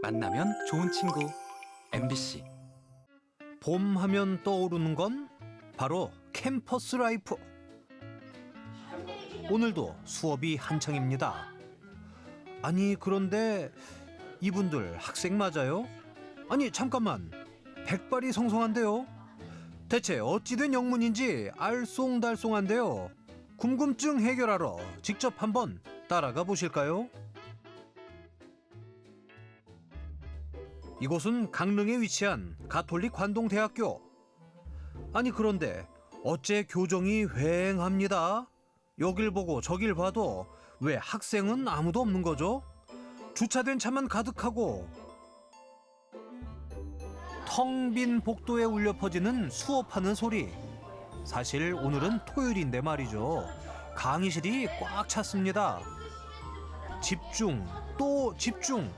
만나면 좋은 친구 MBC. 봄 하면 떠오르는 건 바로 캠퍼스 라이프. 오늘도 수업이 한창입니다. 아니 그런데 이분들 학생 맞아요? 아니 잠깐만, 백발이 성성한데요? 대체 어찌된 영문인지 알쏭달쏭한데요. 궁금증 해결하러 직접 한번 따라가 보실까요? 이곳은 강릉에 위치한 가톨릭 관동대학교. 아니 그런데 어째 교정이 휑합니다. 여길 보고 저길 봐도 왜 학생은 아무도 없는 거죠? 주차된 차만 가득하고 텅 빈 복도에 울려 퍼지는 수업하는 소리. 사실 오늘은 토요일인데 말이죠. 강의실이 꽉 찼습니다. 집중 또 집중.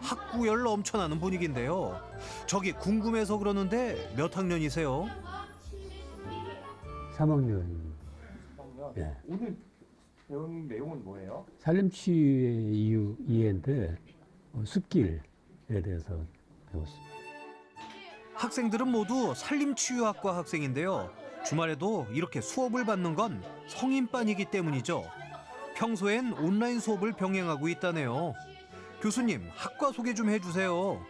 학구열 넘쳐나는 분위기인데요. 저기 궁금해서 그러는데 몇 학년이세요? 3학년. 예. 오늘 배운 내용은 뭐예요? 살림치유의 이해인데 숲길에 대해서 배웠습니다. 학생들은 모두 산림치유학과 학생인데요. 주말에도 이렇게 수업을 받는 건 성인반이기 때문이죠. 평소엔 온라인 수업을 병행하고 있다네요. 교수님, 학과 소개 좀 해주세요.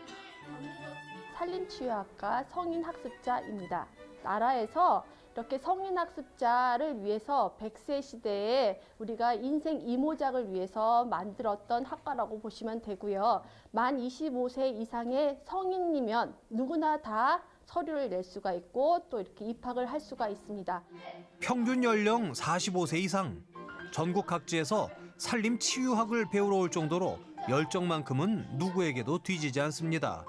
산림치유학과 성인학습자입니다. 나라에서 이렇게 성인학습자를 위해서 100세 시대에 우리가 인생 이모작을 위해서 만들었던 학과라고 보시면 되고요. 만 25세 이상의 성인이면 누구나 다 서류를 낼 수가 있고 또 이렇게 입학을 할 수가 있습니다. 평균 연령 45세 이상. 전국 각지에서 산림치유학을 배우러 올 정도로 열정만큼은 누구에게도 뒤지지 않습니다.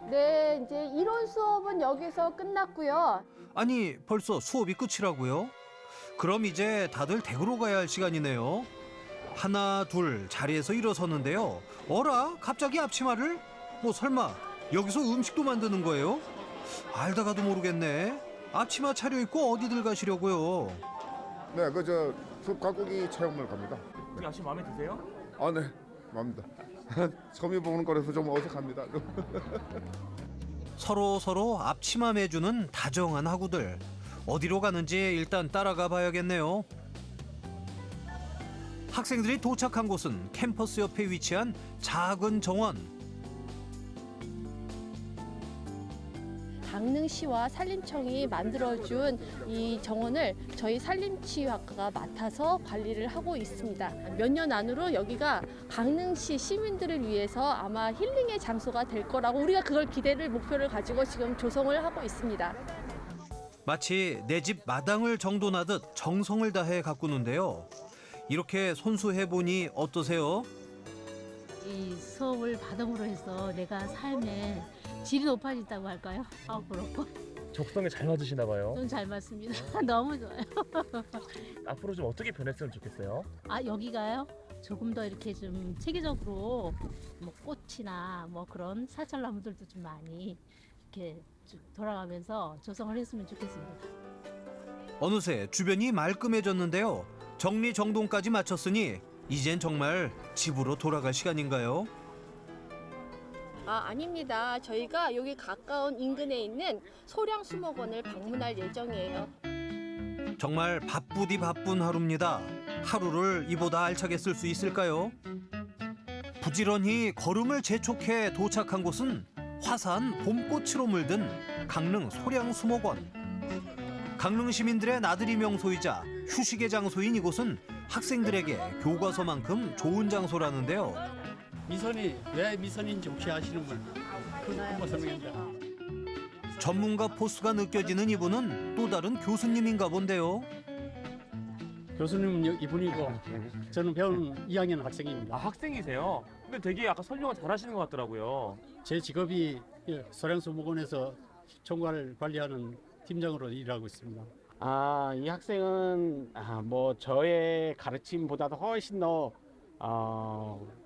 네, 이제 이론 수업은 여기서 끝났고요. 아니 벌써 수업이 끝이라고요? 그럼 이제 다들 댁으로 가야 할 시간이네요. 하나 둘 자리에서 일어서는데요. 어라? 갑자기 앞치마를? 뭐 설마 여기서 음식도 만드는 거예요? 알다가도 모르겠네. 앞치마 차려입고 어디들 가시려고요? 네, 그 숲 가꾸기 체험을 갑니다. 이 아침 마음에 드세요? 아, 네, 맙니다. 섬이 보는 거라서 좀 어색합니다. 서로 앞치마 매주는 다정한 학우들. 어디로 가는지 일단 따라가 봐야겠네요. 학생들이 도착한 곳은 캠퍼스 옆에 위치한 작은 정원. 강릉시와 산림청이 만들어준 이 정원을 저희 산림치유학과가 맡아서 관리를 하고 있습니다. 몇 년 안으로 여기가 강릉시 시민들을 위해서 아마 힐링의 장소가 될 거라고 우리가 그걸 기대를 목표를 가지고 지금 조성을 하고 있습니다. 마치 내 집 마당을 정돈하듯 정성을 다해 가꾸는데요. 이렇게 손수해보니 어떠세요? 이 수업을 받음으로 해서 내가 삶에 질이 높아진다고 할까요? 그렇고 적성에 잘 맞으시나 봐요. 좀 잘 맞습니다. 너무 좋아요. 앞으로 좀 어떻게 변했으면 좋겠어요? 여기가요? 조금 더 이렇게 좀 체계적으로 뭐 꽃이나 뭐 그런 사찰나무들도 좀 많이 이렇게 쭉 돌아가면서 조성을 했으면 좋겠습니다. 어느새 주변이 말끔해졌는데요. 정리정돈까지 마쳤으니 이젠 정말 집으로 돌아갈 시간인가요? 아닙니다. 저희가 여기 가까운 인근에 있는 소량수목원을 방문할 예정이에요. 정말 바쁘디 바쁜 하루입니다. 하루를 이보다 알차게 쓸 수 있을까요? 부지런히 걸음을 재촉해 도착한 곳은 화사한 봄꽃으로 물든 강릉 소량수목원. 강릉 시민들의 나들이 명소이자 휴식의 장소인 이곳은 학생들에게 교과서만큼 좋은 장소라는데요. 미선이 왜 미선인지 혹시 아시는 분? 그거 설명합니다. 전문가 포스가 느껴지는 이분은 또 다른 교수님인가 본데요. 교수님 이분이고 저는 배운 2학년 학생입니다. 학생이세요? 근데 되게 아까 설명을 잘하시는 것 같더라고요. 제 직업이 소량수목원에서 총괄 관리하는 팀장으로 일하고 있습니다. 이 학생은 뭐 저의 가르침보다도 훨씬 더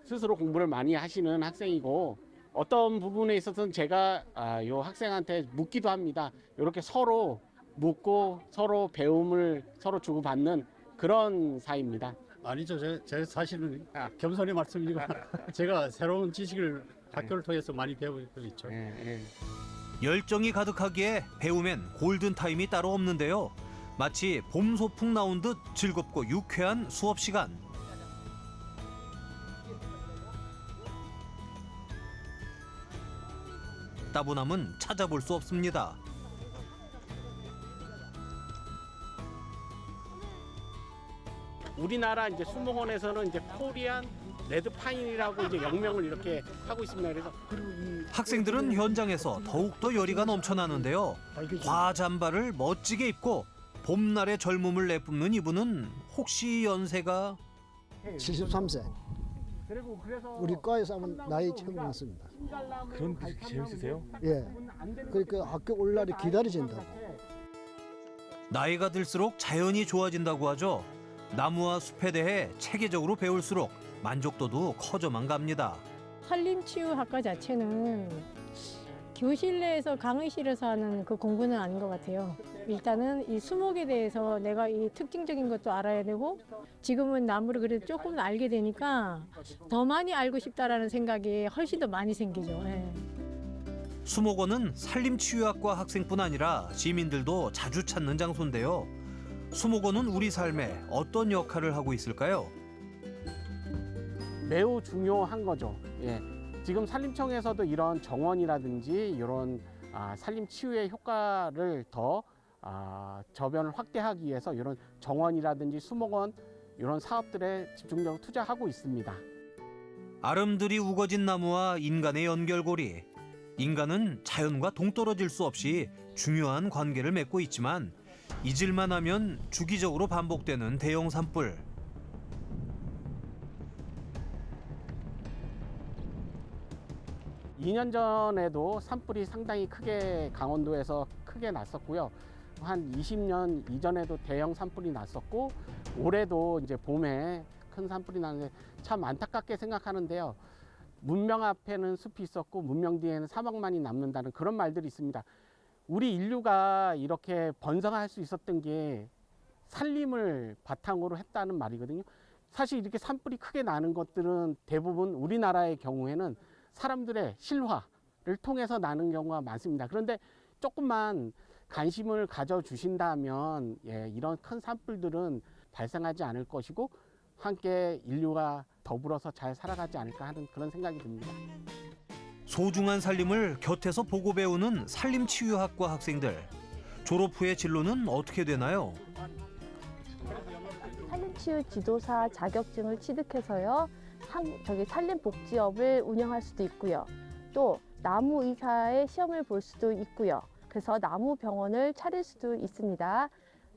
스스로 공부를 많이 하시는 학생이고 어떤 부분에 있어서는 제가 요 학생한테 묻기도 합니다. 이렇게 서로 묻고 서로 배움을 서로 주고받는 그런 사이입니다. 아니죠. 제 사실은 겸손히 말씀드리고 제가 새로운 지식을 학교를 통해서 많이 배우고 있죠. 열정이 가득하기에 배움엔 골든타임이 따로 없는데요. 마치 봄 소풍 나온 듯 즐겁고 유쾌한 수업 시간. 따분함은 찾아볼 수 없습니다. 우리나라 이제 수목원에서는 이제 코리안 레드 파인이라고 이제 영명을 이렇게 하고 있습니다. 그래서 학생들은 현장에서 더욱더 열의가 넘쳐나는데요. 과잠바를 멋지게 입고 봄날의 젊음을 내뿜는 이분은 혹시 연세가 73세. 우리 과에서 하면 나이 최고 많습니다. 그런 게 재밌으세요? 예. 그러니까 학교 올 날이 기다려진다고. 나이가 들수록 자연이 좋아진다고 하죠. 나무와 숲에 대해 체계적으로 배울수록 만족도도 커져만 갑니다. 산림치유학과 자체는 교실 내에서 강의실에서 하는 그 공부는 아닌 것 같아요. 일단은 이 수목에 대해서 내가 이 특징적인 것도 알아야 되고 지금은 나무를 그래도 조금 알게 되니까 더 많이 알고 싶다라는 생각이 훨씬 더 많이 생기죠. 예. 수목원은 산림치유학과 학생뿐 아니라 시민들도 자주 찾는 장소인데요. 수목원은 우리 삶에 어떤 역할을 하고 있을까요? 매우 중요한 거죠. 예. 지금 산림청에서도 이런 정원이라든지 이런 산림 치유의 효과를 더 저변을 확대하기 위해서 이런 정원이라든지 수목원 이런 사업들에 집중적으로 투자하고 있습니다. 아름드리 우거진 나무와 인간의 연결고리. 인간은 자연과 동떨어질 수 없이 중요한 관계를 맺고 있지만 잊을만 하면 주기적으로 반복되는 대형 산불. 이 년 전에도 산불이 상당히 크게 강원도에서 크게 났었고요. 한 20년 이전에도 대형 산불이 났었고 올해도 이제 봄에 큰 산불이 나는데 참 안타깝게 생각하는데요. 문명 앞에는 숲이 있었고 문명 뒤에는 사막만이 남는다는 그런 말들이 있습니다. 우리 인류가 이렇게 번성할 수 있었던 게 산림을 바탕으로 했다는 말이거든요. 사실 이렇게 산불이 크게 나는 것들은 대부분 우리나라의 경우에는 사람들의 실화를 통해서 나는 경우가 많습니다. 그런데 조금만 관심을 가져주신다면 이런 큰 산불들은 발생하지 않을 것이고 함께 인류가 더불어서 잘 살아가지 않을까 하는 그런 생각이 듭니다. 소중한 산림을 곁에서 보고 배우는 산림치유학과 학생들. 졸업 후의 진로는 어떻게 되나요? 산림치유 지도사 자격증을 취득해서요. 산림복지업을 운영할 수도 있고요. 또 나무의사의 시험을 볼 수도 있고요. 그래서 나무병원을 차릴 수도 있습니다.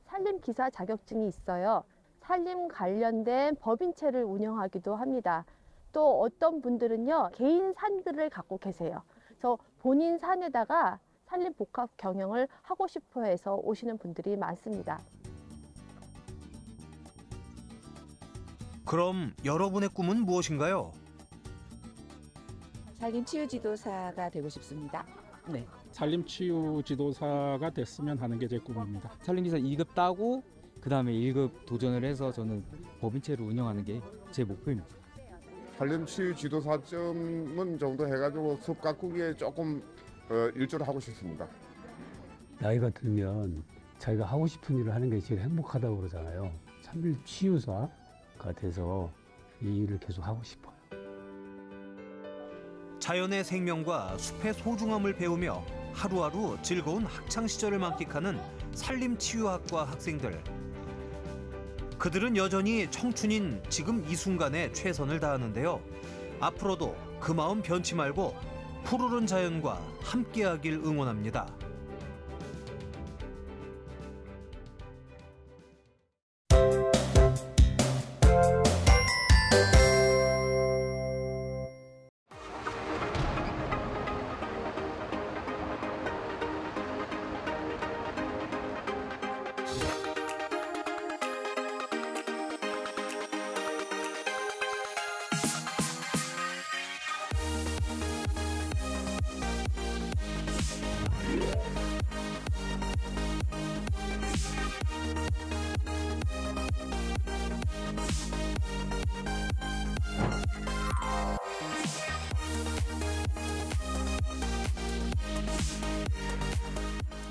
산림기사 자격증이 있어요. 산림 관련된 법인체를 운영하기도 합니다. 또 어떤 분들은요, 개인 산들을 갖고 계세요. 그래서 본인 산에다가 산림복합 경영을 하고 싶어 해서 오시는 분들이 많습니다. 그럼 여러분의 꿈은 무엇인가요? 산림치유지도사가 되고 싶습니다. 네. 산림치유 지도사가 됐으면 하는 게 제 꿈입니다. 산림기사 2급 따고 그다음에 1급 도전을 해서 저는 법인체를 운영하는 게 제 목표입니다. 산림치유 지도사점은 정도 해가지고 숲 가꾸기에 조금 일조를 하고 싶습니다. 나이가 들면 자기가 하고 싶은 일을 하는 게 제일 행복하다고 그러잖아요. 산림치유사가 돼서 이 일을 계속 하고 싶어요. 자연의 생명과 숲의 소중함을 배우며 하루하루 즐거운 학창 시절을 만끽하는 산림치유학과 학생들. 그들은 여전히 청춘인 지금 이 순간에 최선을 다하는데요. 앞으로도 그 마음 변치 말고 푸르른 자연과 함께하길 응원합니다.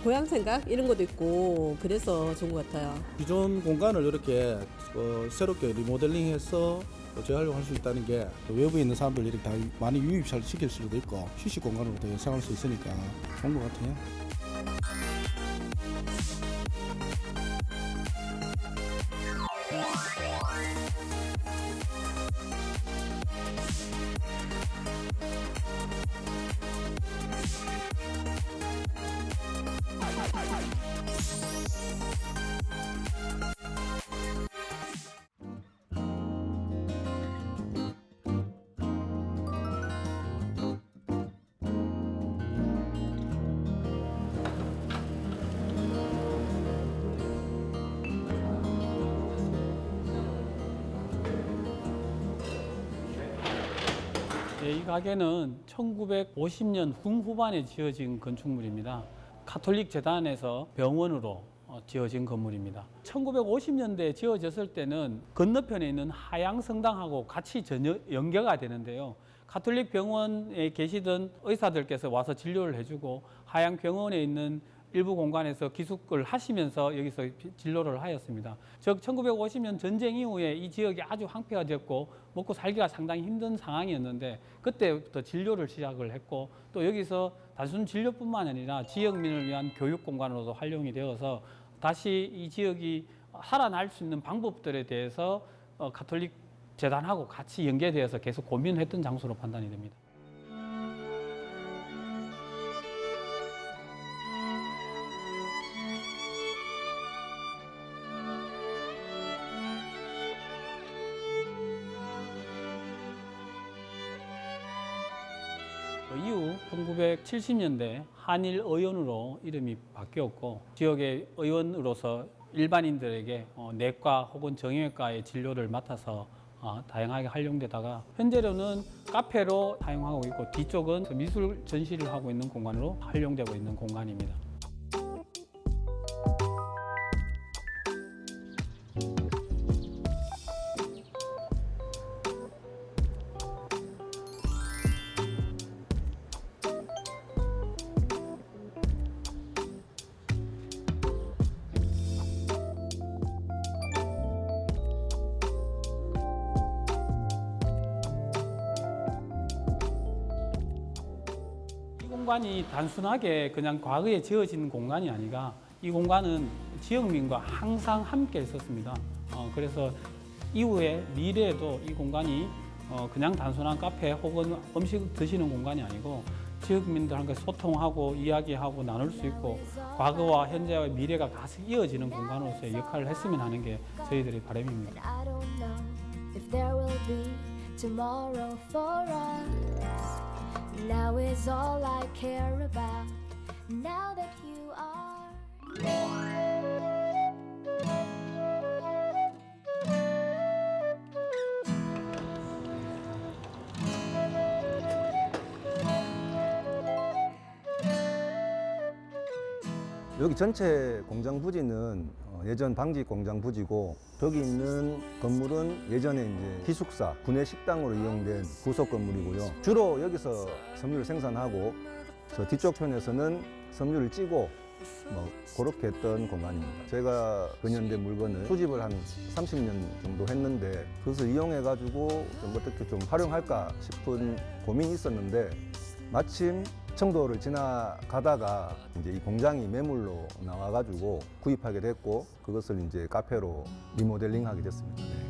고향 생각 이런 것도 있고 그래서 좋은 것 같아요. 기존 공간을 이렇게 새롭게 리모델링해서 재활용할 수 있다는 게 외부에 있는 사람들 이렇게 다 많이 유입시킬 수도 있고 휴식 공간으로 되게 사용할 수 있으니까 좋은 것 같아요. 이 가게는 1950년 중후반에 지어진 건축물입니다. 가톨릭 재단에서 병원으로 지어진 건물입니다. 1950년대에 지어졌을 때는 건너편에 있는 하양 성당하고 같이 연계가 되는데요. 가톨릭 병원에 계시던 의사들께서 와서 진료를 해주고 하양 병원에 있는 일부 공간에서 기숙을 하시면서 여기서 진료를 하였습니다. 즉 1950년 전쟁 이후에 이 지역이 아주 황폐화되었고 먹고 살기가 상당히 힘든 상황이었는데 그때부터 진료를 시작을 했고 또 여기서 단순 진료뿐만 아니라 지역민을 위한 교육 공간으로도 활용이 되어서 다시 이 지역이 살아날 수 있는 방법들에 대해서 가톨릭 재단하고 같이 연계되어서 계속 고민했던 장소로 판단이 됩니다. 이후 1970년대 한일의원으로 이름이 바뀌었고 지역의 의원으로서 일반인들에게 내과 혹은 정형외과의 진료를 맡아서 다양하게 활용되다가 현재로는 카페로 사용하고 있고 뒤쪽은 미술 전시를 하고 있는 공간으로 활용되고 있는 공간입니다. 이 공간이 단순하게 그냥 과거에 지어진 공간이 아니라 이 공간은 지역민과 항상 함께 있었습니다. 그래서 이후에 미래에도 이 공간이 그냥 단순한 카페 혹은 음식 드시는 공간이 아니고 지역민들과 소통하고 이야기하고 나눌 수 있고 과거와 현재와 미래가 같이 이어지는 공간으로서의 역할을 했으면 하는 게 저희들의 바람입니다. Now is all I care about. Now that you are. 여기 전체 공장 부지는 예전 방직 공장 부지고 저기 있는 건물은 예전에 이제 기숙사, 구내 식당으로 이용된 부속 건물이고요. 주로 여기서 섬유를 생산하고 저 뒤쪽 편에서는 섬유를 찌고 뭐 그렇게 했던 공간입니다. 제가 근현대 물건을 수집을 한 30년 정도 했는데 그것을 이용해 가지고 좀 어떻게 좀 활용할까 싶은 고민이 있었는데 마침 청도를 지나가다가 이제 이 공장이 매물로 나와가지고 구입하게 됐고 그것을 이제 카페로 리모델링하게 됐습니다. 네.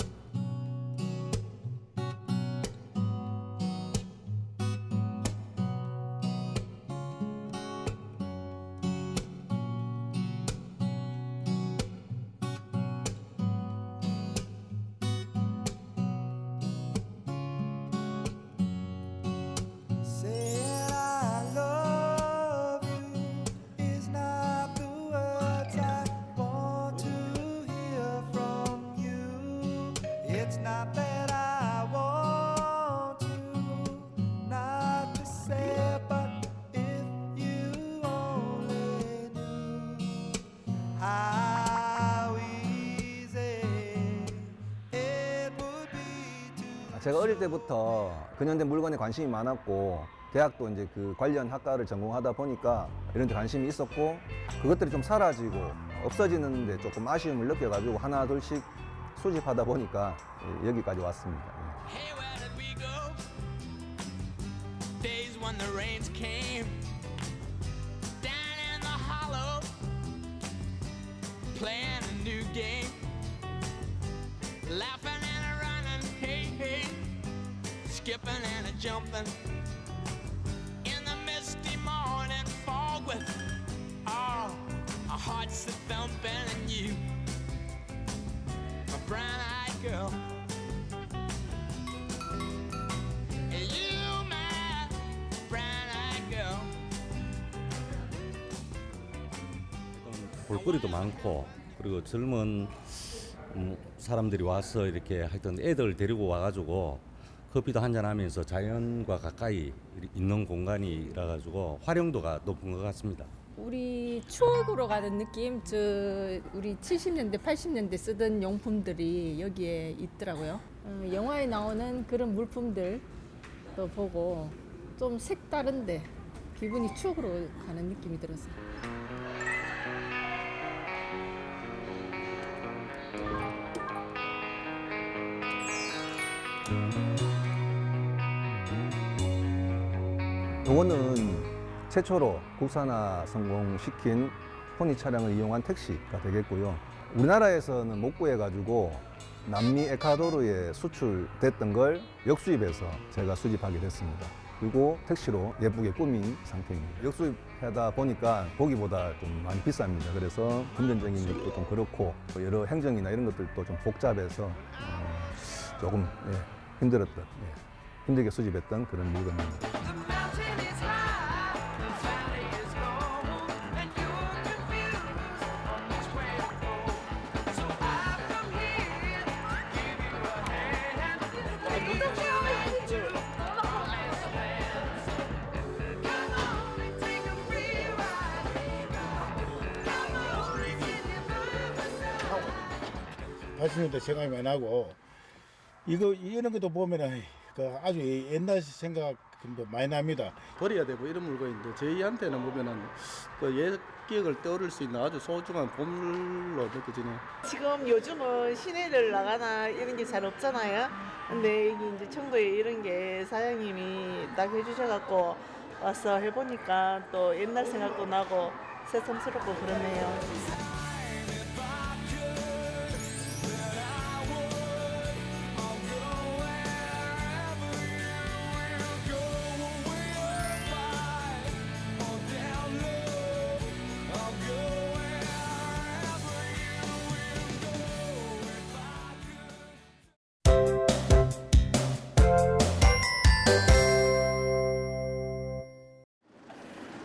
It's not that I want to not to say, but if you only knew how easy it 제가 어릴 때부터 근현대 물건에 관심이 많았고 대학도 이제 그 관련 학과를 전공하다 보니까 이런 데 관심이 있었고 그것들이 좀 사라지고 없어지는데 조금 아쉬움을 느껴가지고 하나 둘씩 수집하다 보니까 여기까지 왔습니다. Days when the rains came down in the hollow, playing a new game, laughing and a running, hey hey, skipping and a jumping in the misty morning fog with our hearts a thumping and you, my brown-eyed girl. 볼거리도 많고 그리고 젊은 사람들이 와서 이렇게 하여튼 애들 데리고 와가지고 커피도 한잔하면서 자연과 가까이 있는 공간이라 가지고 활용도가 높은 것 같습니다. 우리 추억으로 가는 느낌, 우리 70년대, 80년대 쓰던 용품들이 여기에 있더라고요. 영화에 나오는 그런 물품들도 보고 좀 색다른데 기분이 추억으로 가는 느낌이 들었어요. 이거는 최초로 국산화 성공시킨 포니 차량을 이용한 택시가 되겠고요. 우리나라에서는 못 구해가지고 남미 에콰도르에 수출됐던 걸 역수입해서 제가 수집하게 됐습니다. 그리고 택시로 예쁘게 꾸민 상태입니다. 역수입하다 보니까 보기보다 좀 많이 비쌉니다. 그래서 금전적인 것도 좀 그렇고 여러 행정이나 이런 것들도 좀 복잡해서 조금 힘들게 수집했던 그런 물건입니다. 도 생각이 많이 나고 이런 것도 보면은 아주 옛날 생각도 많이 납니다. 버려야 되고 이런 물건인데 저희한테는 보면은 옛 기억을 떠올릴 수 있는 아주 소중한 보물로 느껴지네요. 지금 요즘은 시내를 나가나 이런 게 잘 없잖아요. 근데 여기 이제 청도에 이런 게 사장님이 딱 해주셔갖고 와서 해보니까 또 옛날 생각도 나고 새삼스럽고 그러네요.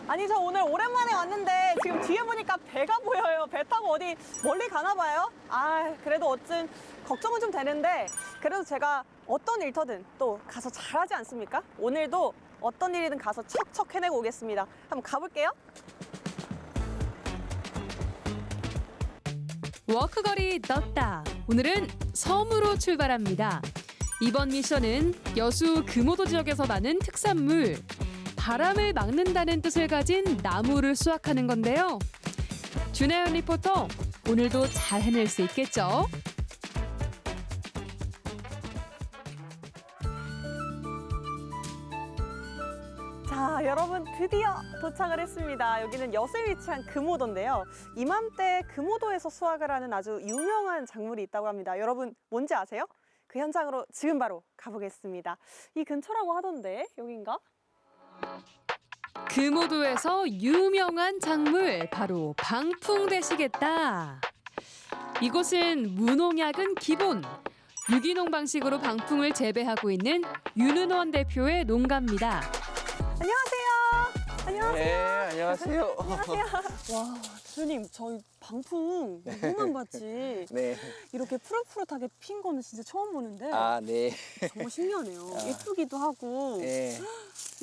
아니 저 오늘 오랜만에 왔는데 지금 뒤에 보니까 배가 보여요. 배 타고 어디 멀리 가나 봐요. 그래도 어쨌든 걱정은 좀 되는데 그래도 제가 어떤 일터든 또 가서 잘하지 않습니까? 오늘도 어떤 일이든 가서 척척 해내고 오겠습니다. 한번 가볼게요. 워크걸이 떴다. 오늘은 섬으로 출발합니다. 이번 미션은 여수 금오도 지역에서 나는 특산물 바람을 막는다는 뜻을 가진 나무를 수확하는 건데요. 준하연 리포터, 오늘도 잘 해낼 수 있겠죠? 자, 여러분 드디어 도착을 했습니다. 여기는 여수에 위치한 금오도인데요. 이맘때 금오도에서 수확을 하는 아주 유명한 작물이 있다고 합니다. 여러분 뭔지 아세요? 그 현장으로 지금 바로 가보겠습니다. 이 근처라고 하던데 여긴가? 금오도에서 유명한 작물 바로 방풍 되시겠다. 이곳은 무농약은 기본, 유기농 방식으로 방풍을 재배하고 있는 윤은원 대표의 농가입니다. 안녕하세요. 안녕하세요. 네, 안녕하세요. 안녕하세요. 와, 대표님 저희 방풍 너무만 봤지. 네. 이렇게 푸릇푸릇하게 핀 거는 진짜 처음 보는데 아, 네. 정말 신기하네요. 아. 예쁘기도 하고. 네.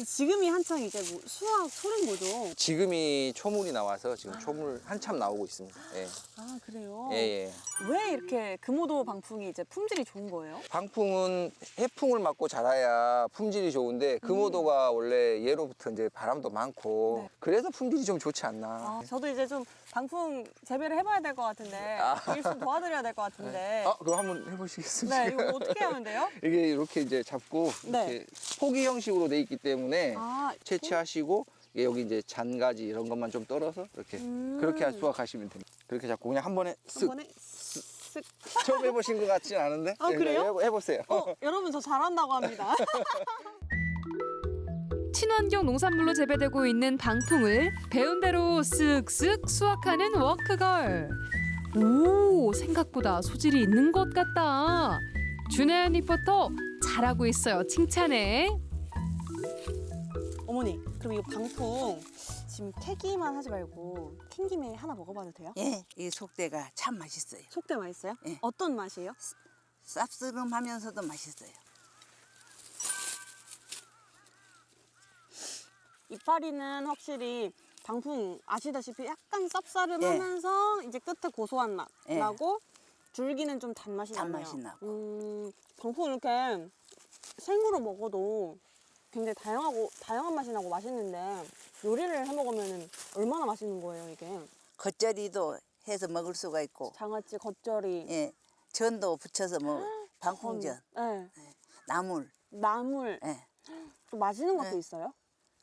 지금이 한창 이제 뭐 수확 소린 거죠? 지금이 초물이 나와서 지금 초물 한참 나오고 있습니다. 예. 아, 그래요? 예, 예. 왜 이렇게 금오도 방풍이 이제 품질이 좋은 거예요? 방풍은 해풍을 맞고 자라야 품질이 좋은데 금오도가 원래 예로부터 이제 바람도 많고 네. 그래서 품질이 좀 좋지 않나. 아, 저도 이제 좀 방풍 재배를 해봐야 될 것 같은데 일 좀 도와드려야 될 것 같은데. 그럼 한번 해보시겠습니까? 네, 이거 어떻게 하면 돼요? 이게 이렇게 이제 잡고 네. 이렇게 포기 형식으로 돼 있기 때문에 아, 채취하시고 이게 여기 이제 잔가지 이런 것만 좀 떨어서 이렇게 그렇게 수확하시면 됩니다. 그렇게 잡고 그냥 한 번에 쓱. 한 번에 쓱. 처음 해보신 것 같진 않은데? 아, 그래요? 해보세요. 여러분 저 잘한다고 합니다. 친환경 농산물로 재배되고 있는 방풍을 배운 대로 쓱쓱 수확하는 워크걸. 오, 생각보다 소질이 있는 것 같다. 준하연 리포터 잘하고 있어요. 칭찬해. 어머니, 그럼 이거 방풍 지금 태기만 하지 말고 튕김에 하나 먹어봐도 돼요? 예, 이 속대가 참 맛있어요. 속대 맛있어요? 예. 어떤 맛이에요? 쌉스름하면서도 맛있어요. 이파리는 확실히 방풍 아시다시피 약간 쌉싸름하면서 이제 끝에 고소한 맛 예. 나고 줄기는 좀 단맛이 나네요. 단맛이 나고. 방풍 이렇게 생으로 먹어도 굉장히 다양한 맛이 나고 맛있는데 요리를 해 먹으면 얼마나 맛있는 거예요, 이게? 겉절이도 해서 먹을 수가 있고. 장아찌, 겉절이. 예, 전도 붙여서 뭐 방풍전. 네. 나물. 나물. 예. 또 맛있는 것도 있어요?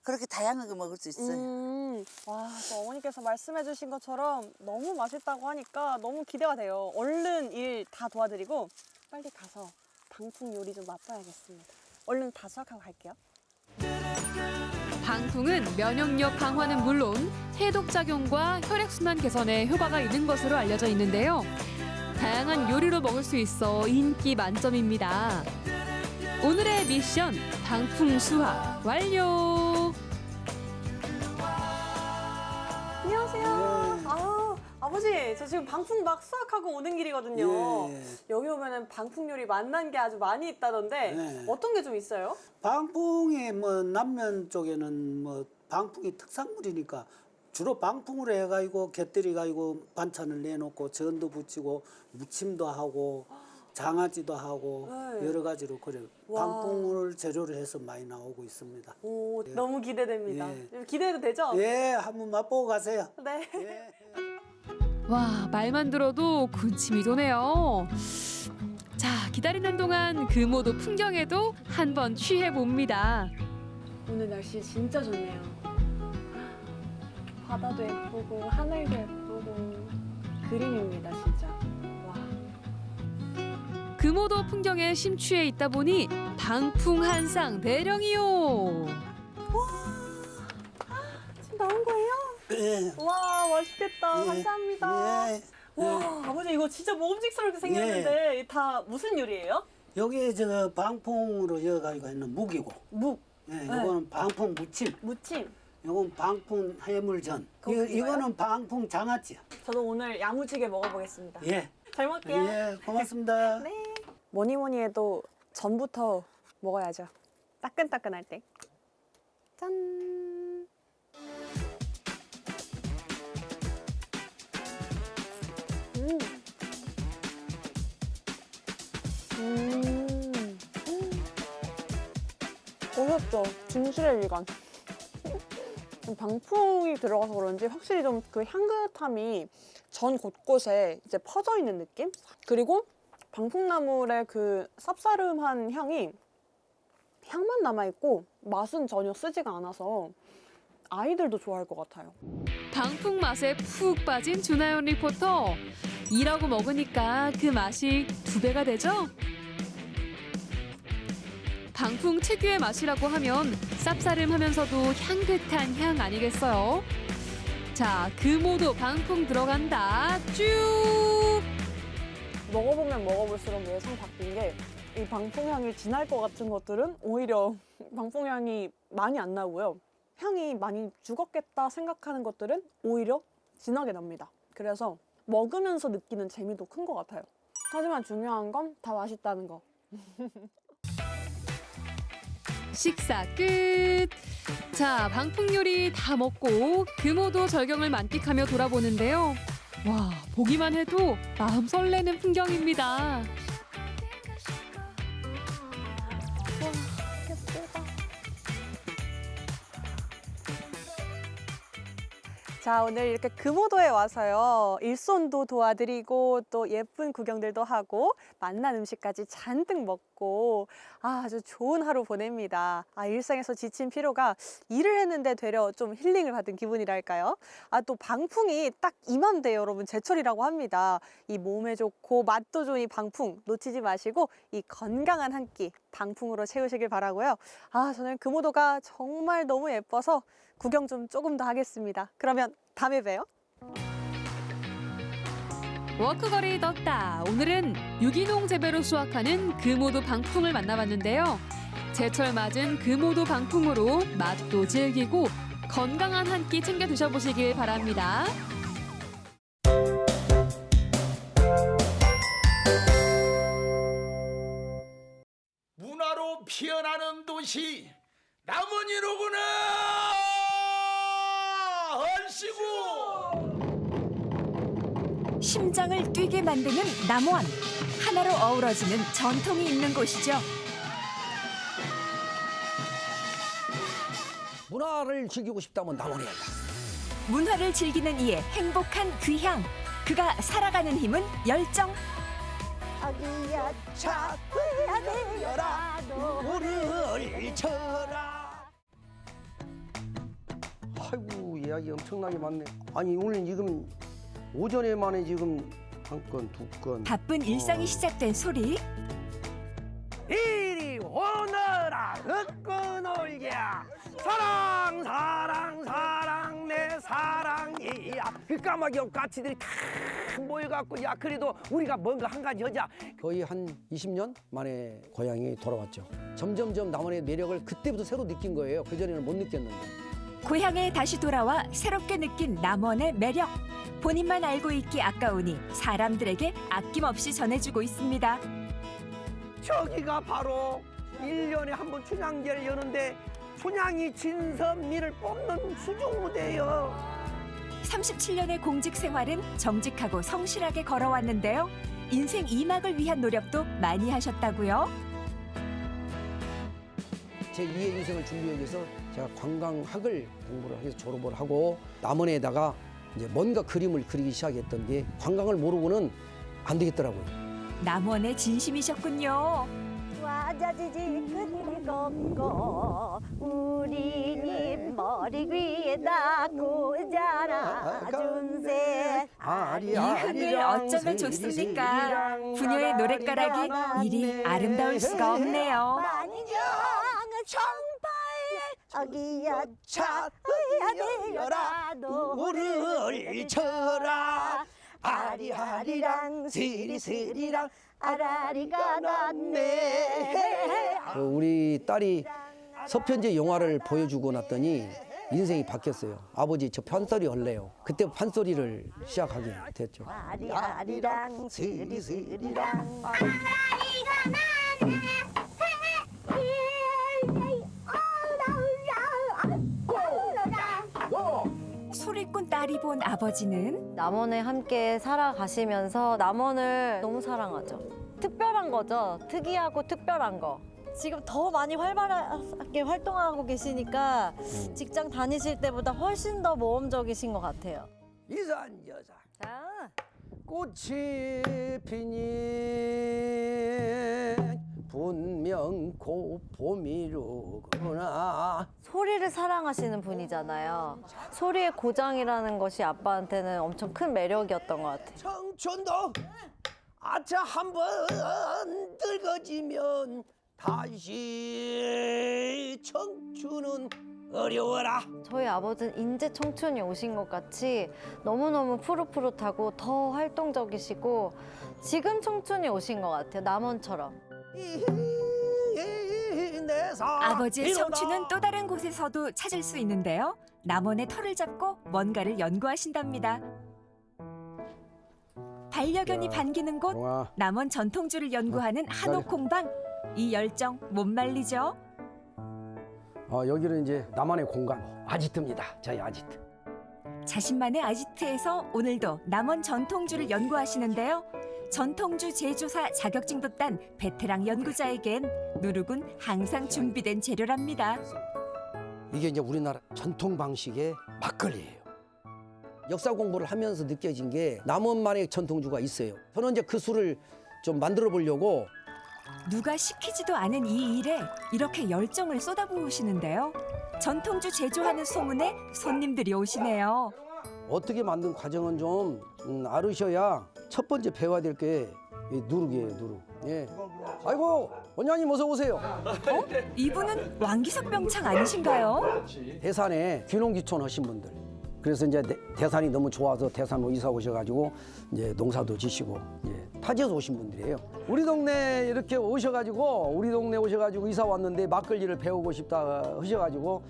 그렇게 다양하게 먹을 수 있어요. 와, 또 어머니께서 말씀해주신 것처럼 너무 맛있다고 하니까 너무 기대가 돼요. 얼른 일 다 도와드리고 빨리 가서 방풍 요리 좀 맛봐야겠습니다. 얼른 다 수확하고 갈게요. 방풍은 면역력 강화는 물론 해독작용과 혈액순환 개선에 효과가 있는 것으로 알려져 있는데요. 다양한 요리로 먹을 수 있어 인기 만점입니다. 오늘의 미션 방풍 수확 완료. 안녕하세요. 아버지, 저 지금 방풍 막 수확하고 오는 길이거든요. 예. 여기 오면은 방풍 요리 만난 게 아주 많이 있다던데 네. 어떤 게 좀 있어요? 방풍이 뭐 남면 쪽에는 뭐 방풍이 특산물이니까 주로 방풍으로 해가지고 곁들여가지고 반찬을 내놓고 전도 붙이고 무침도 하고 장아찌도 하고 네. 여러 가지로 그래요. 와. 방풍을 재료로 해서 많이 나오고 있습니다. 오, 예. 너무 기대됩니다. 예. 기대해도 되죠? 예, 한번 맛보고 가세요. 네. 와, 말만 들어도 군침이 도네요. 자, 기다리는 동안 금오도 풍경에도 한번 취해봅니다. 오늘 날씨 진짜 좋네요. 바다도 예쁘고 하늘도 예쁘고 그림입니다, 진짜. 와. 금오도 풍경에 심취해 있다 보니 방풍 한 쌍 대령이요. 지금 나온 거예요? 예. 와, 맛있겠다. 예. 감사합니다. 예. 와, 아버지 이거 진짜 먹음직스럽게 생겼는데 다 무슨 요리예요? 여기 저 방풍으로 이어가지고 있는 묵이고. 묵. 예, 이거는 방풍 무침. 무침. 이건 방풍 해물전. 그건가요? 이거는 방풍 장아찌. 저도 오늘 야무지게 먹어보겠습니다. 예. 잘 먹을게요. 예, 고맙습니다. 네. 뭐니 해도 전부터 먹어야죠. 따끈따끈할 때. 짠. 고소죠. 진실의 미간. 방풍이 들어가서 그런지 확실히 좀 그 향긋함이 전 곳곳에 이제 퍼져 있는 느낌? 그리고 방풍나물의 그 쌉싸름한 향이 향만 남아있고 맛은 전혀 쓰지가 않아서 아이들도 좋아할 것 같아요. 방풍 맛에 푹 빠진 준하연 리포터. 일하고 먹으니까 그 맛이 2배가 되죠? 방풍 특유의 맛이라고 하면 쌉싸름하면서도 향긋한 향 아니겠어요? 자, 금오도 방풍 들어간다. 쭉! 먹어보면 먹어볼수록 예상 바뀐 게 이 방풍향이 진할 것 같은 것들은 오히려 방풍향이 많이 안 나고요. 향이 많이 죽었겠다 생각하는 것들은 오히려 진하게 납니다. 그래서 먹으면서 느끼는 재미도 큰 것 같아요. 하지만 중요한 건 다 맛있다는 거. 식사 끝. 자, 방풍 요리 다 먹고 금오도 절경을 만끽하며 돌아보는데요. 와, 보기만 해도 마음 설레는 풍경입니다. 자, 오늘 이렇게 금오도에 와서요. 일손도 도와드리고 또 예쁜 구경들도 하고 맛난 음식까지 잔뜩 먹고 아주 좋은 하루 보냅니다. 일상에서 지친 피로가 일을 했는데 되려 좀 힐링을 받은 기분이랄까요? 또 방풍이 딱 이맘때에 여러분 제철이라고 합니다. 이 몸에 좋고 맛도 좋은 이 방풍 놓치지 마시고 이 건강한 한 끼 방풍으로 채우시길 바라고요. 저는 금오도가 정말 너무 예뻐서 구경 좀 조금 더 하겠습니다. 그러면 다음에 봬요. 워크거리 떴다. 오늘은 유기농 재배로 수확하는 금오도 방풍을 만나봤는데요. 제철 맞은 금오도 방풍으로 맛도 즐기고 건강한 한 끼 챙겨 드셔보시길 바랍니다. 문화로 피어나는 도시 남원이로구나. 얼씨구 심장을 뛰게 만드는 남원. 하나로 어우러지는 전통이 있는 곳이죠. 문화를 즐기고 싶다면 남원에 한다. 문화를 즐기는 이의 행복한 귀향. 그가 살아가는 힘은 열정. 아기야 찾아야 되어라 물을 쳐라. 아이고 예약이 엄청나게 많네. 아니 오늘 지금 오전에 만에 지금 한 건, 두 건. 바쁜 일상이 시작된 소리. 이리 오너라 얻고 놀자. 사랑 사랑 사랑 내 사랑이야. 그 까마귀 까치들이 다 모여갖고 야 그래도 우리가 뭔가 한 가지 하자. 거의 한 20년 만에 고향이 돌아왔죠. 점점점 남원의 매력을 그때부터 새로 느낀 거예요. 그전에는 못 느꼈는데. 고향에 다시 돌아와 새롭게 느낀 남원의 매력. 본인만 알고 있기 아까우니 사람들에게 아낌없이 전해주고 있습니다. 저기가 바로 1년에 한 번 춘향제를 여는데 춘향이 진선미를 뽑는 수중무대예요. 37년의 공직 생활은 정직하고 성실하게 걸어왔는데요. 인생 2막을 위한 노력도 많이 하셨다고요? 제 2의 인생을 준비하기 위해서 제가 관광학을 공부를 해서 졸업을 하고 남원에다가 이제 뭔가 그림을 그리기 시작했던 게 관광을 모르고는 안 되겠더라고요. 남원의 진심이셨군요. 와자지지 그늘이 걷고 우리 집 머리 위에다 꽂아라 준새. 이 하늘 어쩌면 좋습니까? 부녀의 노랫가락이 이리 아름다울 수가 없네요. 청파에 아기야 찾아야 되어라 물을 쳐라. 아리아리랑 스리스리랑 아라리가 났네. 우리 딸이 서편제 영화를 보여주고 났더니 인생이 바뀌었어요. 아버지 저 판소리 할래요. 그때 판소리를 시작하게 됐죠. 아리아리랑 스리스리랑 소리꾼 딸이 본 아버지는 남원에 함께 살아가시면서 남원을 너무 사랑하죠. 특별한 거죠. 특이하고 특별한 거. 지금 더 많이 활발하게 활동하고 계시니까 직장 다니실 때보다 훨씬 더 모험적이신 것 같아요. 이산 여자. 꽃이 피니 분명 곧 봄이로구나. 소리를 사랑하시는 분이잖아요. 소리의 고장이라는 것이 아빠한테는 엄청 큰 매력이었던 것 같아요. 청춘도 아차 한번 늙어지면 다시 청춘은 어려워라. 저희 아버지는 이제 청춘이 오신 것 같이 너무너무 푸릇푸릇하고 더 활동적이시고 지금 청춘이 오신 것 같아요. 남원처럼. 아버지의 청춘은 또 다른 곳에서도 찾을 수 있는데요. 남원의 털을 잡고 뭔가를 연구하신답니다. 반려견이 야, 반기는 곳 용아. 남원 전통주를 연구하는 한옥 공방. 이 열정 못 말리죠. 여기는 이제 나만의 공간 아지트입니다. 저희 아지트. 자신만의 아지트에서 오늘도 남원 전통주를 연구하시는데요. 전통주 제조사 자격증도 딴 베테랑 연구자에겐 누룩은 항상 준비된 재료랍니다. 이게 이제 우리나라 전통 방식의 막걸리예요. 역사 공부를 하면서 느껴진 게 남원만의 전통주가 있어요. 저는 이제 그 술을 좀 만들어 보려고 누가 시키지도 않은 이 일에 이렇게 열정을 쏟아부으시는데요. 전통주 제조하는 소문에 손님들이 오시네요. 어떻게 만든 과정은 좀 알으셔야 첫 번째 배워야 될 게 누룩이에요, 누룩. 예. 아이고, 원장님 어서 오세요. 이분은 왕기석 병창 아니신가요? 대산에 귀농귀촌 하신 분들. 그래서 이제 대산이 너무 좋아서 대산으로 이사 오셔가지고 이제 농사도 지시고 타 지어서 오신 분들이에요. 우리 동네 이렇게 오셔가지고 이사 왔는데 막걸리를 배우고 싶다 하셔가지고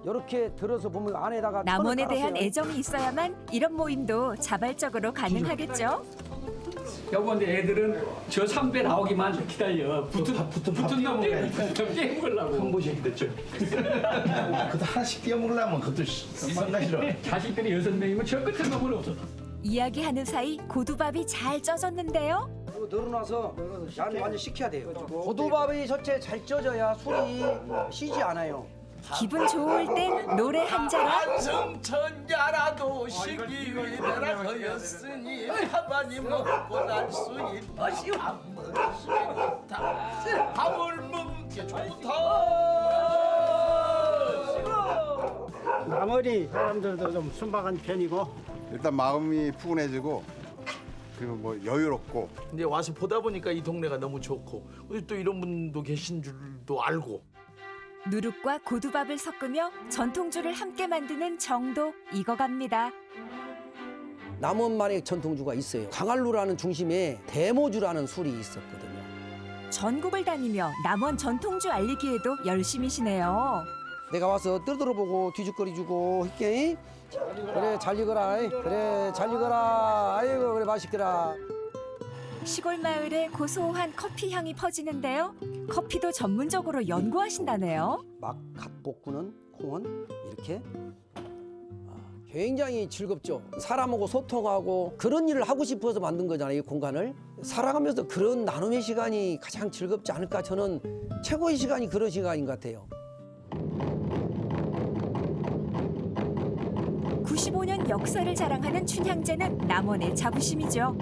이렇게 들어서 보면 안에다가 남원에 천을 대한 깔았어요. 애정이 있어야만 이런 모임도 자발적으로 가능하겠죠. 요건데 애들은 저 삼배 나오기만 기다려. 붙은 놈 게임 걸라고. 한 번씩 됐죠. 그것도 하나씩 띄어먹으려면 그것도 썸나 싫어. 자식들이 6명이면 저 끝에 놈은 없어. 이야기하는 사이 고두밥이 잘 쪄졌는데요. 이거 늘어나서 양이 완전 식혀야 돼요. 고두밥이 첫째 잘 쪄져야 술이 쉬지 않아요. 기분 좋을 땐 노래 한 자락. 완성천자라도 시기 위대라 거였으니 가만히 먹고 날 수 있다시 밥을 먹는 게 좋다. 나머지 사람들도 좀 순박한 편이고 일단 마음이 푸근해지고 그리고 뭐 여유롭고 이제 와서 보다 보니까 이 동네가 너무 좋고 또 이런 분도 계신 줄도 알고. 누룩과 고두밥을 섞으며 전통주를 함께 만드는 정도 익어갑니다. 남원만의 전통주가 있어요. 강알루라는 중심에 대모주라는 술이 있었거든요. 전국을 다니며 남원 전통주 알리기에도 열심이시네요. 내가 와서 뜯어보고 뒤죽거리주고 할게. 그래 잘 익어라. 그래 잘 익어라. 아이고 그래 맛있게라. 시골 마을에 고소한 커피 향이 퍼지는데요. 커피도 전문적으로 연구하신다네요. 막 갓 볶는 콩은 이렇게 굉장히 즐겁죠. 사람하고 소통하고 그런 일을 하고 싶어서 만든 거잖아요. 이 공간을 살아가면서 그런 나눔의 시간이 가장 즐겁지 않을까. 저는 최고의 시간이 그런 시간인 것 같아요. 95년 역사를 자랑하는 춘향제는 남원의 자부심이죠.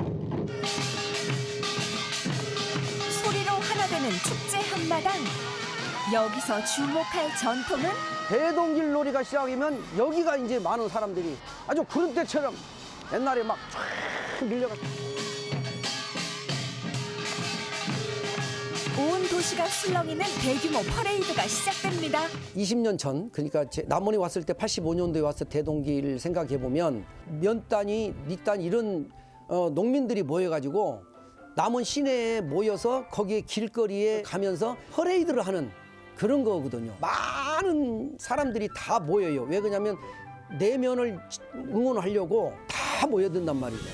소리로 하나 되는 축제 한마당. 여기서 주목할 전통은 대동길 놀이가 시작이면 여기가 이제 많은 사람들이 아주 그런 때처럼 옛날에 막 쫙 밀려가. 온 도시가 술렁이는 대규모 퍼레이드가 시작됩니다. 20년 전, 그러니까 남원에 왔을 때 85년도에 왔을 대동기를 생각해 보면 면단이, 밑단 이런 농민들이 모여가지고 남원 시내에 모여서 거기에 길거리에 가면서 퍼레이드를 하는 그런 거거든요. 많은 사람들이 다 모여요. 왜 그러냐면 내면을 응원하려고 다 모여든단 말이죠.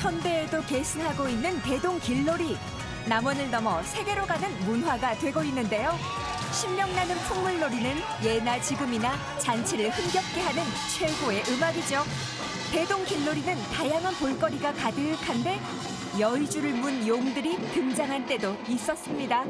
현대에도 계승하고 있는 대동 길놀이. 남원을 넘어 세계로 가는 문화가 되고 있는데요. 신명나는 풍물놀이는 예나 지금이나 잔치를 흥겹게 하는 최고의 음악이죠. 대동 길놀이는 다양한 볼거리가 가득한데 여의주를 문 용들이 등장한 때도 있었습니다.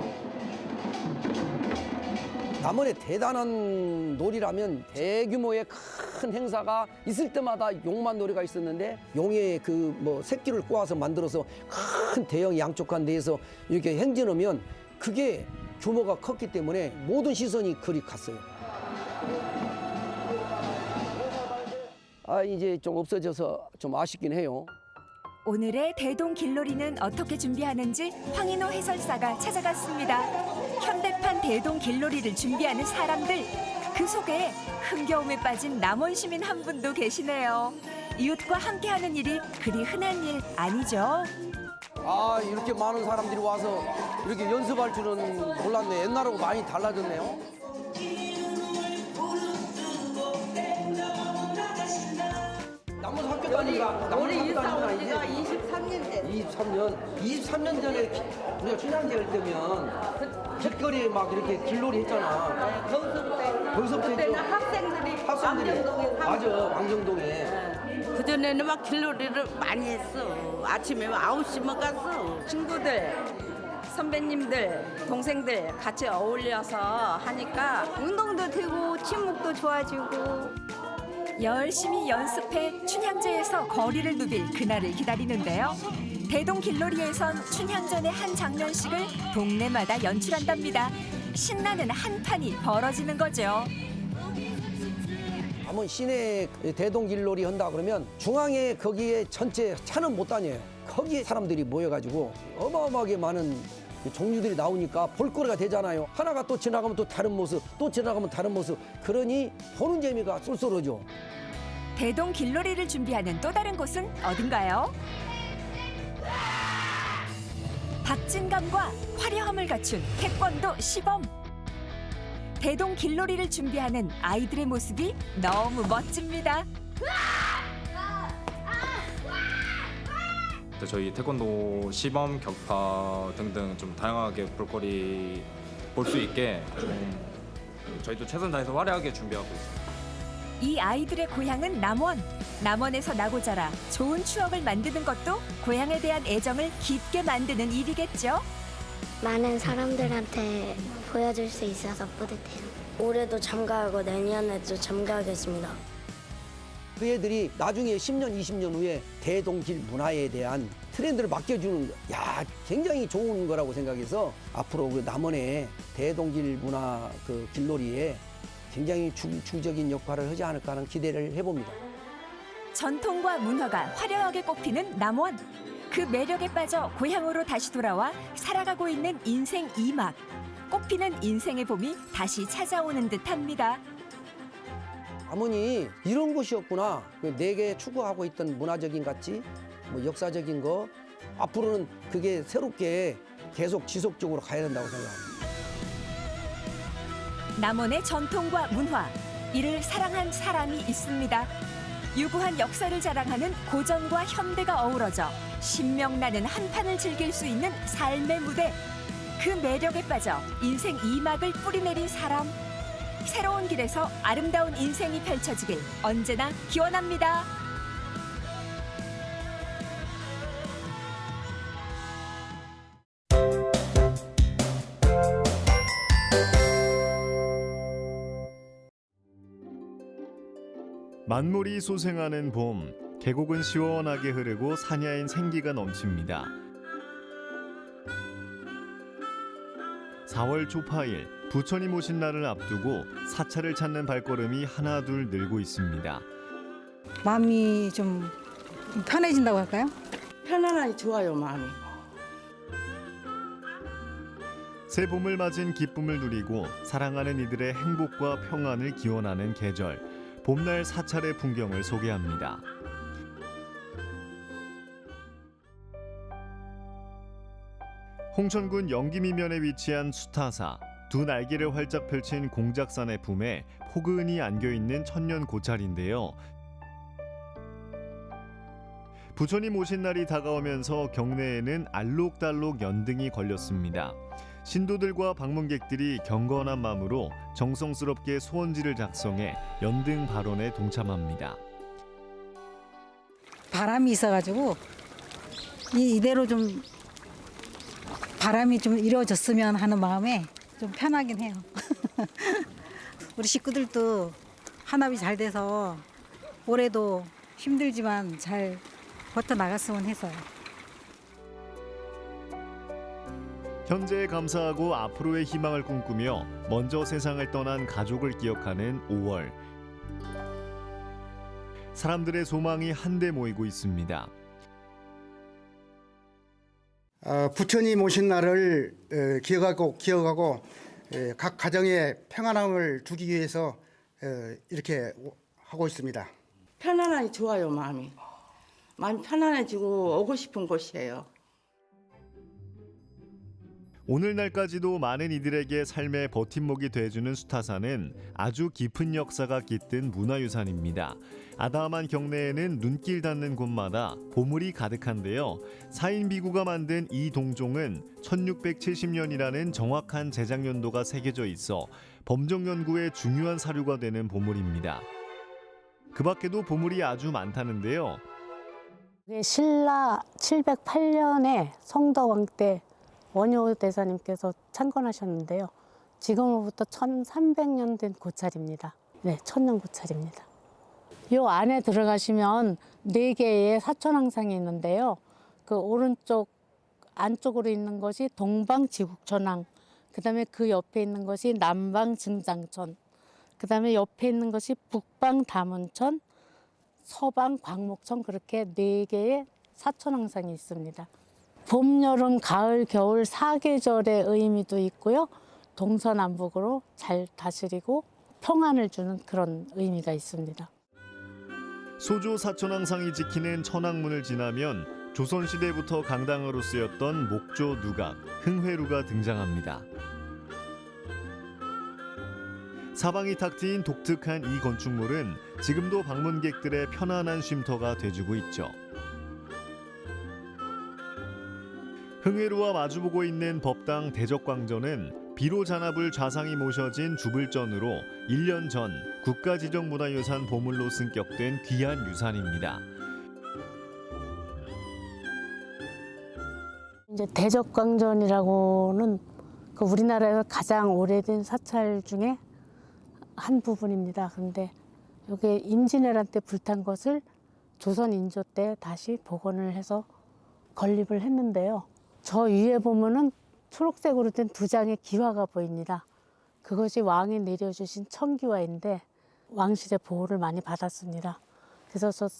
남원의 대단한 놀이라면 대규모의 큰 행사가 있을 때마다 용만 놀이가 있었는데 용의 그 뭐 새끼를 꼬아서 만들어서 큰 대형 양쪽한 데에서 이렇게 행진하면 그게 규모가 컸기 때문에 모든 시선이 그리 갔어요. 이제 좀 없어져서 좀 아쉽긴 해요. 오늘의 대동 길놀이는 어떻게 준비하는지 황인호 해설사가 찾아갔습니다. 현대판 대동 길놀이를 준비하는 사람들, 그 속에 흥겨움에 빠진 남원 시민 한 분도 계시네요. 이웃과 함께하는 일이 그리 흔한 일 아니죠. 이렇게 많은 사람들이 와서 이렇게 연습할 줄은 몰랐네. 옛날하고 많이 달라졌네요. 남원 학교 우리 이사 온 지가 23년 됐어. 23년 전에 우리가 춘향제를 뜨면 길거리에 막 이렇게 길놀이 했잖아. 거기서부터 그때는 학생들이 왕정동에 맞아, 왕정동에. 그전에는 막 길놀이를 많이 했어. 아침에 9시면 갔어. 친구들, 선배님들, 동생들 같이 어울려서 하니까 운동도 되고 친목도 좋아지고. 열심히 연습해 춘향제에서 거리를 누빌 그날을 기다리는데요. 대동 길놀이에선 춘향전의 한 장면씩을 동네마다 연출한답니다. 신나는 한판이 벌어지는 거죠. 남원 시내 대동 길놀이 한다 그러면 중앙에 거기에 전체 차는 못 다녀요. 거기에 사람들이 모여가지고 어마어마하게 많은 종류들이 나오니까 볼거리가 되잖아요. 하나가 또 지나가면 또 다른 모습, 또 지나가면 다른 모습. 그러니 보는 재미가 쏠쏠하죠. 대동 길놀이를 준비하는 또 다른 곳은 어딘가요? 박진감과 화려함을 갖춘 태권도 시범. 대동 길놀이를 준비하는 아이들의 모습이 너무 멋집니다. 저희 태권도 시범, 격파 등등 좀 다양하게 볼거리 볼 수 있게 저희도 최선 다해서 화려하게 준비하고 있습니다. 이 아이들의 고향은 남원. 남원에서 나고 자라 좋은 추억을 만드는 것도 고향에 대한 애정을 깊게 만드는 일이겠죠. 많은 사람들한테 보여줄 수 있어서 뿌듯해요. 올해도 참가하고 내년에도 참가하겠습니다. 그 애들이 나중에 10년, 20년 후에 대동길 문화에 대한 트렌드를 맡겨주는 굉장히 좋은 거라고 생각해서 앞으로 그 남원의 대동길 문화 그 길놀이에 굉장히 중적인 역할을 하지 않을까 하는 기대를 해봅니다. 전통과 문화가 화려하게 꼽히는 남원. 그 매력에 빠져 고향으로 다시 돌아와 살아가고 있는 인생 2막. 꽃피는 인생의 봄이 다시 찾아오는 듯합니다. 남원이 이런 곳이었구나. 내게 추구하고 있던 문화적인 가치, 뭐 역사적인 거 앞으로는 그게 새롭게 계속 지속적으로 가야 된다고 생각합니다. 남원의 전통과 문화, 이를 사랑한 사람이 있습니다. 유구한 역사를 자랑하는 고전과 현대가 어우러져 신명나는 한판을 즐길 수 있는 삶의 무대. 그 매력에 빠져 인생 2막을 뿌리내린 사람. 새로운 길에서 아름다운 인생이 펼쳐지길 언제나 기원합니다. 만물이 소생하는 봄, 계곡은 시원하게 흐르고 사냐인 생기가 넘칩니다. 4월 초파일, 부처님 오신 날을 앞두고 사찰을 찾는 발걸음이 하나둘 늘고 있습니다. 마음이 좀 편해진다고 할까요? 편안하니 좋아요, 마음이. 새 봄을 맞은 기쁨을 누리고 사랑하는 이들의 행복과 평안을 기원하는 계절. 봄날 사찰의 풍경을 소개합니다. 홍천군 영기미면에 위치한 수타사. 두 날개를 활짝 펼친 공작산의 품에 포근히 안겨있는 천년 고찰인데요. 부처님 오신 날이 다가오면서 경내에는 알록달록 연등이 걸렸습니다. 신도들과 방문객들이 경건한 마음으로 정성스럽게 소원지를 작성해 연등 발원에 동참합니다. 바람이 있어가지고 이대로 좀 바람이 좀 이루어졌으면 하는 마음에 좀 편하긴 해요. 우리 식구들도 환합이 잘 돼서 올해도 힘들지만 잘 버텨나갔으면 해서요. 현재에 감사하고 앞으로의 희망을 꿈꾸며 먼저 세상을 떠난 가족을 기억하는 5월. 사람들의 소망이 한데 모이고 있습니다. 부처님 오신 날을 기억하고 각 가정에 평안함을 주기 위해서 이렇게 하고 있습니다. 편안하니 좋아요, 마음이. 마음이 편안해지고 오고 싶은 곳이에요. 오늘날까지도 많은 이들에게 삶의 버팀목이 돼주는 수타사는 아주 깊은 역사가 깃든 문화유산입니다. 아담한 경내에는 눈길 닿는 곳마다 보물이 가득한데요. 사인비구가 만든 이 동종은 1670년이라는 정확한 제작 연도가 새겨져 있어 범정 연구에 중요한 사료가 되는 보물입니다. 그 밖에도 보물이 아주 많다는데요. 신라 708년에 성덕왕 때 원효 대사님께서 창건하셨는데요. 지금으로부터 1300년 된 고찰입니다. 네, 천년 고찰입니다. 이 안에 들어가시면 4개의 사천왕상이 있는데요. 그 오른쪽 안쪽으로 있는 것이 동방지국천왕, 그다음에 그 옆에 있는 것이 남방증장천, 그다음에 옆에 있는 것이 북방다문천, 서방 광목천, 그렇게 4개의 사천왕상이 있습니다. 봄, 여름, 가을, 겨울 4계절의 의미도 있고요. 동서남북으로 잘 다스리고 평안을 주는 그런 의미가 있습니다. 소조 사천왕상이 지키는 천왕문을 지나면 조선시대부터 강당으로 쓰였던 목조 누각, 흥회루가 등장합니다. 사방이 탁 트인 독특한 이 건축물은 지금도 방문객들의 편안한 쉼터가 돼주고 있죠. 흥회루와 마주보고 있는 법당 대적광전은 비로잔압을 좌상이 모셔진 주불전으로 1년 전 국가지정문화유산 보물로 승격된 귀한 유산입니다. 이제 대적광전이라고는 그 우리나라에서 가장 오래된 사찰 중에 한 부분입니다. 그런데 여기 임진왜란 때 불탄 것을 조선 인조 때 다시 복원을 해서 건립을 했는데요. 저 위에 보면은 초록색으로 된 2장의 기와가 보입니다. 그것이 왕이 내려주신 청기와인데 왕실의 보호를 많이 받았습니다. 그래서 저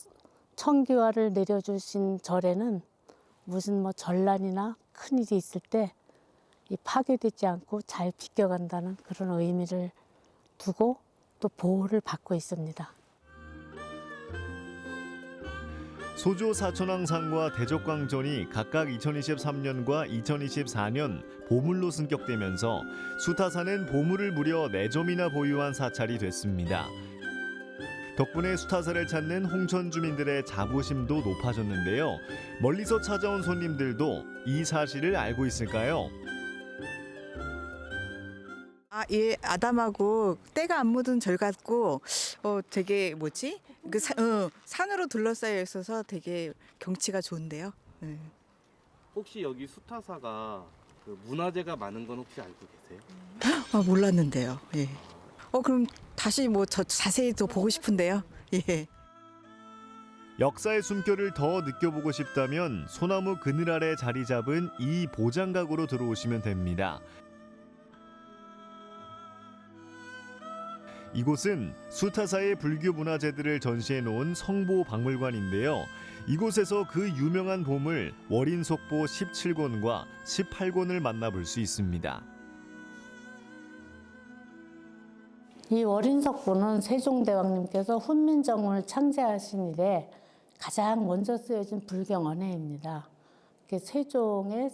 청기와를 내려주신 절에는 무슨 뭐 전란이나 큰일이 있을 때 이 파괴되지 않고 잘 비껴간다는 그런 의미를 두고 또 보호를 받고 있습니다. 소조 사천왕상과 대적광전이 각각 2023년과 2024년 보물로 승격되면서 수타사는 보물을 무려 4점이나 보유한 사찰이 됐습니다. 덕분에 수타사를 찾는 홍천 주민들의 자부심도 높아졌는데요. 멀리서 찾아온 손님들도 이 사실을 알고 있을까요? 예, 아담하고 때가 안 묻은 절 같고 되게 산으로 둘러싸여 있어서 되게 경치가 좋은데요. 네. 혹시 여기 수타사가 그 문화재가 많은 건 혹시 알고 계세요? 몰랐는데요. 예. 그럼 다시 자세히 더 보고 싶은데요. 예. 역사의 숨결을 더 느껴보고 싶다면 소나무 그늘 아래 자리 잡은 이 보장각으로 들어오시면 됩니다. 이곳은 수타사의 불교 문화재들을 전시해 놓은 성보박물관인데요. 이곳에서 그 유명한 보물 월인석보 17권과 18권을 만나볼 수 있습니다. 이 월인석보는 세종대왕님께서 훈민정음을 창제하신 이래 가장 먼저 쓰여진 불경 언해입니다. 세종의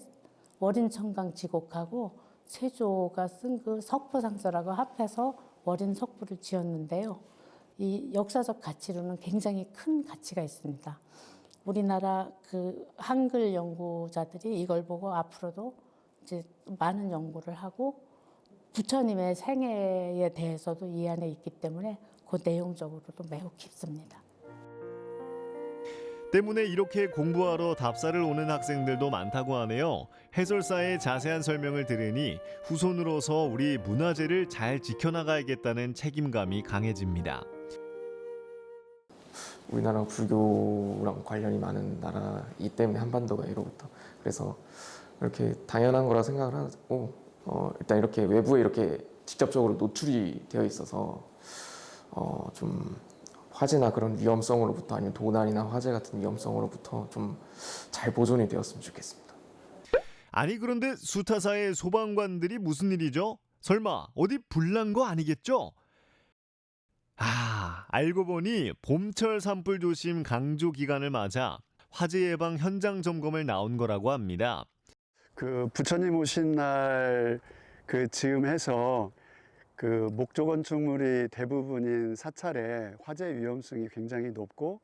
월인청강 지곡하고 세조가 쓴 그 석보상서라고 합해서 월인석보를 지었는데요. 이 역사적 가치로는 굉장히 큰 가치가 있습니다. 우리나라 그 한글 연구자들이 이걸 보고 앞으로도 이제 많은 연구를 하고 부처님의 생애에 대해서도 이 안에 있기 때문에 그 내용적으로도 매우 깊습니다. 때문에 이렇게 공부하러 답사를 오는 학생들도 많다고 하네요. 해설사의 자세한 설명을 들으니 후손으로서 우리 문화재를 잘 지켜나가야겠다는 책임감이 강해집니다. 우리나라가 불교랑 관련이 많은 나라이기 때문에 한반도가 예로부터 그래서 이렇게 당연한 거라 생각을 하고 일단 이렇게 외부에 이렇게 직접적으로 노출이 되어 있어서 좀 화재나 그런 위험성으로부터 아니면 도난이나 화재 같은 위험성으로부터 좀 잘 보존이 되었으면 좋겠습니다. 아니 그런데 수타사의 소방관들이 무슨 일이죠? 설마 어디 불난 거 아니겠죠? 알고 보니 봄철 산불 조심 강조 기간을 맞아 화재 예방 현장 점검을 나온 거라고 합니다. 그 부처님 오신 날 그 즈음해서 그 목조 건축물이 대부분인 사찰에 화재 위험성이 굉장히 높고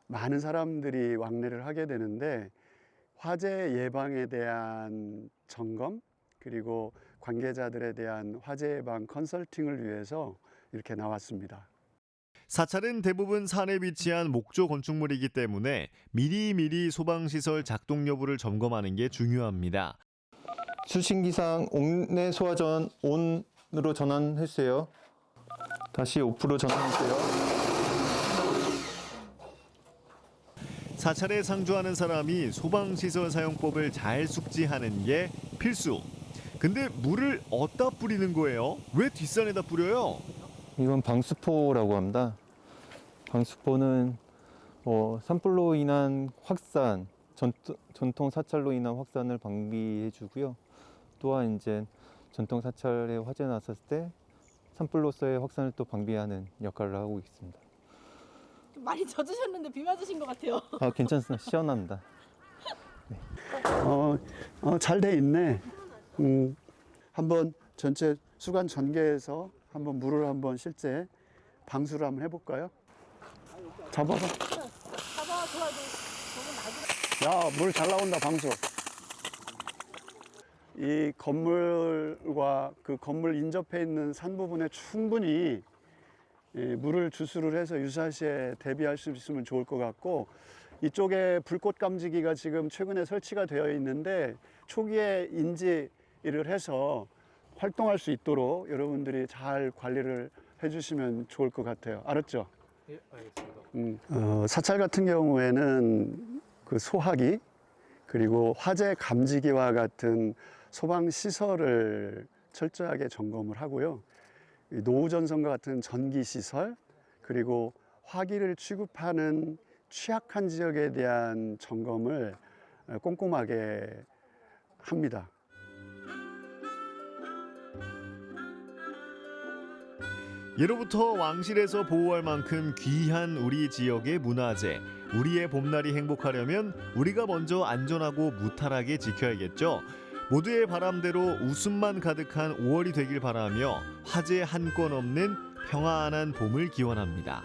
많은 사람들이 왕래를 하게 되는데 화재 예방에 대한 점검 그리고 관계자들에 대한 화재 예방 컨설팅을 위해서 이렇게 나왔습니다. 사찰은 대부분 산에 위치한 목조 건축물이기 때문에 미리미리 소방시설 작동 여부를 점검하는 게 중요합니다. 수신기상 옥내 소화전 ON으로 전환해주세요. 다시 오프로 전환해주세요. 사찰에 상주하는 사람이 소방시설 사용법을 잘 숙지하는 게 필수. 근데 물을 어디다 뿌리는 거예요? 왜 뒷산에다 뿌려요? 이건 방수포라고 합니다. 방수포는 산불로 인한 확산, 전통 사찰로 인한 확산을 방비해 주고요. 또한 이제 전통 사찰에 화재 났을 때 산불로서의 확산을 또 방비하는 역할을 하고 있습니다. 많이 젖으셨는데 비 맞으신 것 같아요. 아, 괜찮습니다. 시원합니다. 네. 잘 돼 있네. 한번 전체 수관 전개해서 한번 물을 한번 실제 방수를 한번 해볼까요? 잡아봐. 잡아 도와줘. 야, 물 잘 나온다 방수. 이 건물과 그 건물 인접해 있는 산 부분에 충분히 물을 주수를 해서 유사시에 대비할 수 있으면 좋을 것 같고 이쪽에 불꽃 감지기가 지금 최근에 설치가 되어 있는데 초기에 인지를 해서 활동할 수 있도록 여러분들이 잘 관리를 해주시면 좋을 것 같아요. 알았죠? 예, 알겠습니다. 사찰 같은 경우에는 그 소화기 그리고 화재 감지기와 같은 소방 시설을 철저하게 점검을 하고요. 노후 전선과 같은 전기 시설 그리고 화기를 취급하는 취약한 지역에 대한 점검을 꼼꼼하게 합니다. 예로부터 왕실에서 보호할 만큼 귀한 우리 지역의 문화재, 우리의 봄날이 행복하려면 우리가 먼저 안전하고 무탈하게 지켜야겠죠. 모두의 바람대로 웃음만 가득한 5월이 되길 바라며 화재 한 건 없는 평안한 봄을 기원합니다.